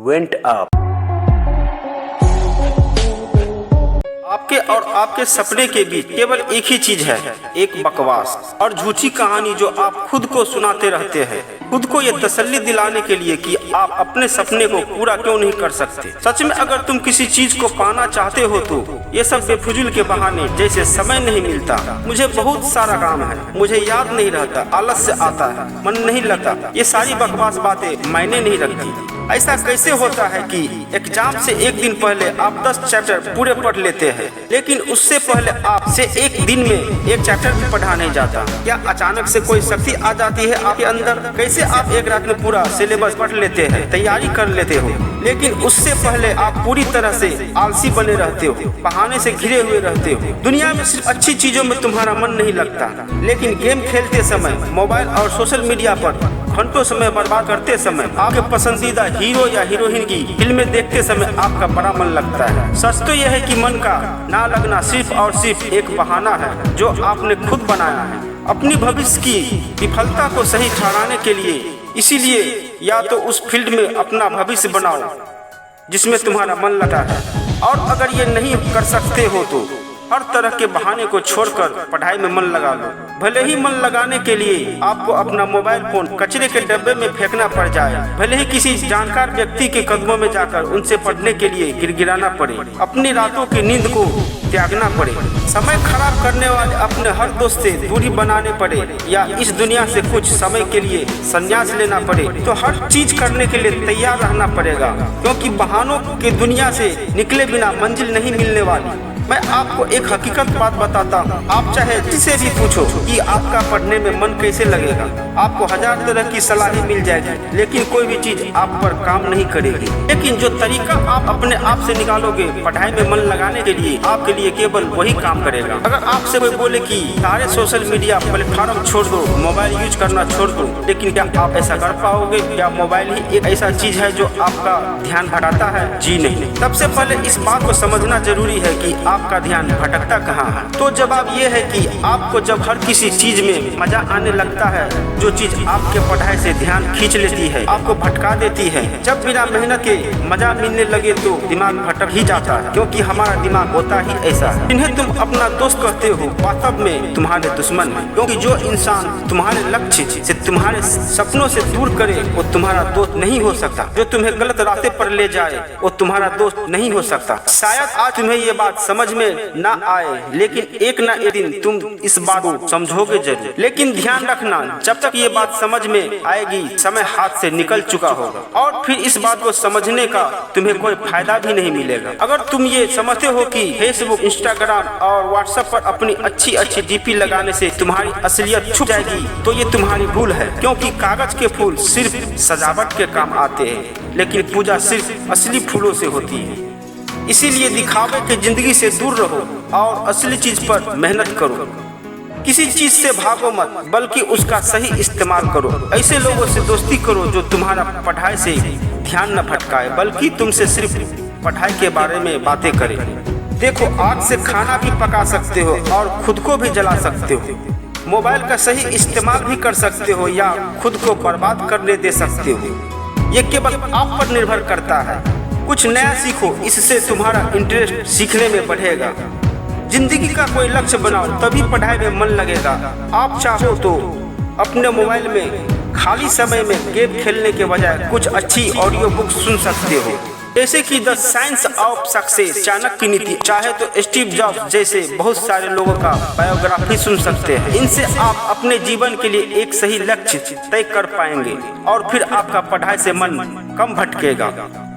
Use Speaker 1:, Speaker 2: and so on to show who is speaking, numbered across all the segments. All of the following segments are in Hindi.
Speaker 1: went up. आपके और आपके सपने के बीच केवल एक ही चीज है, एक बकवास और झूठी कहानी जो आप खुद को सुनाते रहते हैं, खुद को ये तसल्ली दिलाने के लिए कि आप अपने सपने को पूरा क्यों नहीं कर सकते। सच में अगर तुम किसी चीज को पाना चाहते हो तो ये सब बेफिजूल के बहाने जैसे समय नहीं मिलता, मुझे बहुत सारा काम है, मुझे याद नहीं रहता, आलस्य आता है, मन नहीं लगता, ये सारी बकवास बातें मायने नहीं रखती। ऐसा कैसे होता है कि एग्जाम से एक दिन पहले आप 10 चैप्टर पूरे पढ़ लेते हैं, लेकिन उससे पहले आपसे एक दिन में एक चैप्टर भी पढ़ा नहीं जाता। क्या अचानक से कोई शक्ति आ जाती है आपके अंदर? कैसे आप एक रात में पूरा सिलेबस पढ़ लेते हैं, तैयारी कर लेते हो, लेकिन उससे पहले आप पूरी तरह से आलसी बने रहते हो, बहाने से घिरे हुए रहते हो। दुनिया में सिर्फ अच्छी चीजों में तुम्हारा मन नहीं लगता, लेकिन गेम खेलते समय, मोबाइल और सोशल मीडिया पर घंटों समय बर्बाद करते समय, आपके पसंदीदा हीरो या हीरोइन की फिल्में देखते समय आपका बड़ा मन लगता है। सच तो यह है कि मन का ना लगना सिर्फ और सिर्फ एक बहाना है जो आपने खुद बनाया है अपनी भविष्य की विफलता को सही ठहराने के लिए। इसीलिए या तो उस फील्ड में अपना भविष्य बनाओ जिसमें तुम्हारा मन लगा है, और अगर ये नहीं कर सकते हो तो हर तरह के बहाने को छोड़कर पढ़ाई में मन लगा लो। भले ही मन लगाने के लिए आपको अपना मोबाइल फोन कचरे के डब्बे में फेंकना पड़ जाए, भले ही किसी जानकार व्यक्ति के कदमों में जाकर उनसे पढ़ने के लिए गिड़गिड़ाना पड़े, अपनी रातों की नींद को त्यागना पड़े, समय खराब करने वाले अपने हर दोस्त से दूरी बनाने पड़े, या इस दुनिया से कुछ समय के लिए संन्यास लेना पड़े, तो हर चीज करने के लिए तैयार रहना पड़ेगा, क्योंकि बहानों की दुनिया से निकले बिना मंजिल नहीं मिलने वाली। मैं आपको एक हकीकत बात बताता हूँ, आप चाहे जिसे भी पूछो कि आपका पढ़ने में मन कैसे लगेगा, आपको 1000 तरह की सलाहें मिल जाएगी, लेकिन कोई भी चीज आप पर काम नहीं करेगी। लेकिन जो तरीका आप अपने आप से निकालोगे पढ़ाई में मन लगाने के लिए, आपके लिए केवल वही काम करेगा। अगर आपसे कोई बोले कि सारे सोशल मीडिया प्लेटफॉर्म छोड़ दो, मोबाइल यूज करना छोड़ दो, लेकिन क्या आप ऐसा कर पाओगे? क्या मोबाइल ही एक ऐसा चीज है जो आपका ध्यान भटकाता है? जी नहीं। सबसे पहले इस बात को समझना जरूरी है कि आपका ध्यान भटकता कहाँ है। तो जवाब ये है कि आपको जब हर किसी चीज में मजा आने लगता है, जो चीज आपके पढ़ाई से ध्यान खींच लेती है, आपको भटका देती है, जब बिना मेहनत के मजा मिलने लगे तो दिमाग भटक ही जाता है, क्योंकि हमारा दिमाग होता ही ऐसा है। इन्हें तुम अपना दोस्त कहते हो, वास्तव में तुम्हारे दुश्मन है, क्योंकि जो इंसान तुम्हारे लक्ष्य से, तुम्हारे सपनों से दूर करे वो तुम्हारा दोस्त नहीं हो सकता। जो तुम्हें गलत रास्ते पर ले जाए वो तुम्हारा दोस्त नहीं हो सकता। शायद आज तुम्हें ये बात समझ में ना आए, लेकिन एक ना एक दिन तुम इस बात को समझोगे जरूर। लेकिन ध्यान रखना, जब तक ये बात समझ में आएगी समय हाथ से निकल चुका होगा, और फिर इस बात को समझने का तुम्हें कोई फायदा भी नहीं मिलेगा। अगर तुम ये समझते हो कि फेसबुक, इंस्टाग्राम और व्हाट्सएप पर अपनी अच्छी अच्छी डीपी लगाने से तुम्हारी असलियत छुप जाएगी, तो ये तुम्हारी भूल है, क्योंकि कागज के फूल सिर्फ सजावट के काम आते हैं, लेकिन पूजा सिर्फ असली फूलों से होती है। इसीलिए दिखावे की जिंदगी से दूर रहो और असली चीज पर मेहनत करो। किसी चीज से भागो मत, बल्कि उसका सही इस्तेमाल करो। ऐसे लोगों से दोस्ती करो जो तुम्हारा पढ़ाई से ध्यान न भटकाए, बल्कि तुमसे सिर्फ पढ़ाई के बारे में बातें करे। देखो, आग से खाना भी पका सकते हो और खुद को भी जला सकते हो। मोबाइल का सही इस्तेमाल भी कर सकते हो या खुद को बर्बाद करने दे सकते हो। ये केवल आप पर निर्भर करता है। कुछ नया सीखो, इससे तुम्हारा इंटरेस्ट सीखने में बढ़ेगा। जिंदगी का कोई लक्ष्य बनाओ, तभी पढ़ाई में मन लगेगा। आप चाहो तो अपने मोबाइल में खाली समय में गेम खेलने के बजाय कुछ अच्छी ऑडियो बुक सुन सकते हो, जैसे कि the science of success, Chanakya की नीति। चाहे तो स्टीव जॉब्स जैसे बहुत सारे लोगों का बायोग्राफी सुन सकते हैं। इनसे आप अपने जीवन के लिए एक सही लक्ष्य तय कर पाएंगे, और फिर आपका पढ़ाई से मन कम भटकेगा।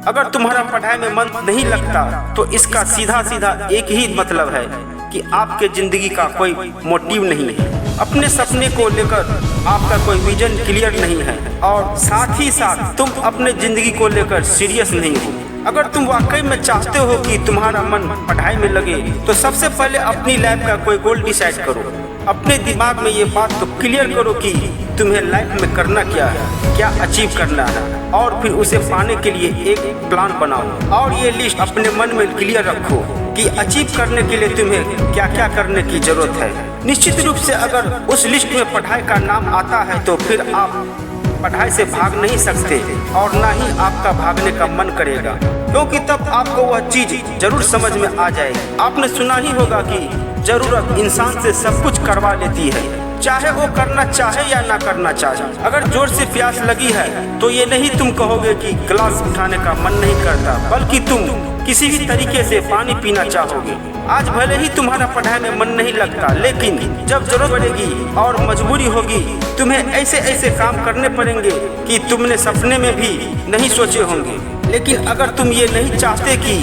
Speaker 1: अगर तुम्हारा पढ़ाई में मन नहीं लगता तो इसका सीधा सीधा एक ही मतलब है कि आपके जिंदगी का कोई मोटिव नहीं है, अपने सपने को लेकर आपका कोई विजन क्लियर नहीं है, और साथ ही साथ तुम अपने जिंदगी को लेकर सीरियस नहीं हो। अगर तुम वाकई में चाहते हो कि तुम्हारा मन पढ़ाई में लगे, तो सबसे पहले अपनी लाइफ का कोई गोल डिसाइड करो। अपने दिमाग में ये बात तो क्लियर करो कि तुम्हें लाइफ में करना क्या है, क्या अचीव करना है, और फिर उसे पाने के लिए एक प्लान बनाओ, और ये लिस्ट अपने मन में क्लियर रखो कि अचीव करने के लिए तुम्हें क्या क्या करने की जरूरत है। निश्चित रूप से अगर उस लिस्ट में पढ़ाई का नाम आता है तो फिर आप पढ़ाई से भाग नहीं सकते और ना ही आपका भागने का मन करेगा, क्योंकि तब आपको वह चीज जरूर समझ में आ जाएगी। आपने सुना ही होगा कि जरूरत इंसान से सब कुछ करवा लेती है, चाहे वो करना चाहे या ना करना चाहे। अगर जोर से प्यास लगी है तो ये नहीं तुम कहोगे कि गिलास उठाने का मन नहीं करता, बल्कि तुम किसी भी तरीके से पानी पीना चाहोगे। आज भले ही तुम्हारा पढ़ाई में मन नहीं लगता, लेकिन जब जरूरत पड़ेगी और मजबूरी होगी, तुम्हें ऐसे ऐसे काम करने पड़ेंगे कि तुमने सपने में भी नहीं सोचे होंगे। लेकिन अगर तुम ये नहीं चाहते कि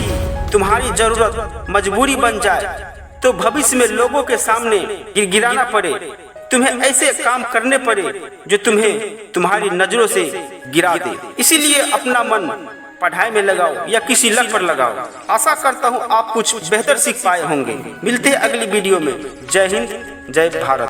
Speaker 1: तुम्हारी जरूरत मजबूरी बन जाए, तो भविष्य में लोगों के सामने गिड़गिड़ाना पड़े, तुम्हें ऐसे काम करने पड़े जो तुम्हें तुम्हारी नजरों से गिरा दे। इसीलिए अपना मन पढ़ाई में लगाओ या किसी लक्ष्य पर लगाओ। आशा करता हूँ आप कुछ बेहतर सीख पाए होंगे। मिलते हैं अगली वीडियो में। जय हिंद, जय भारत।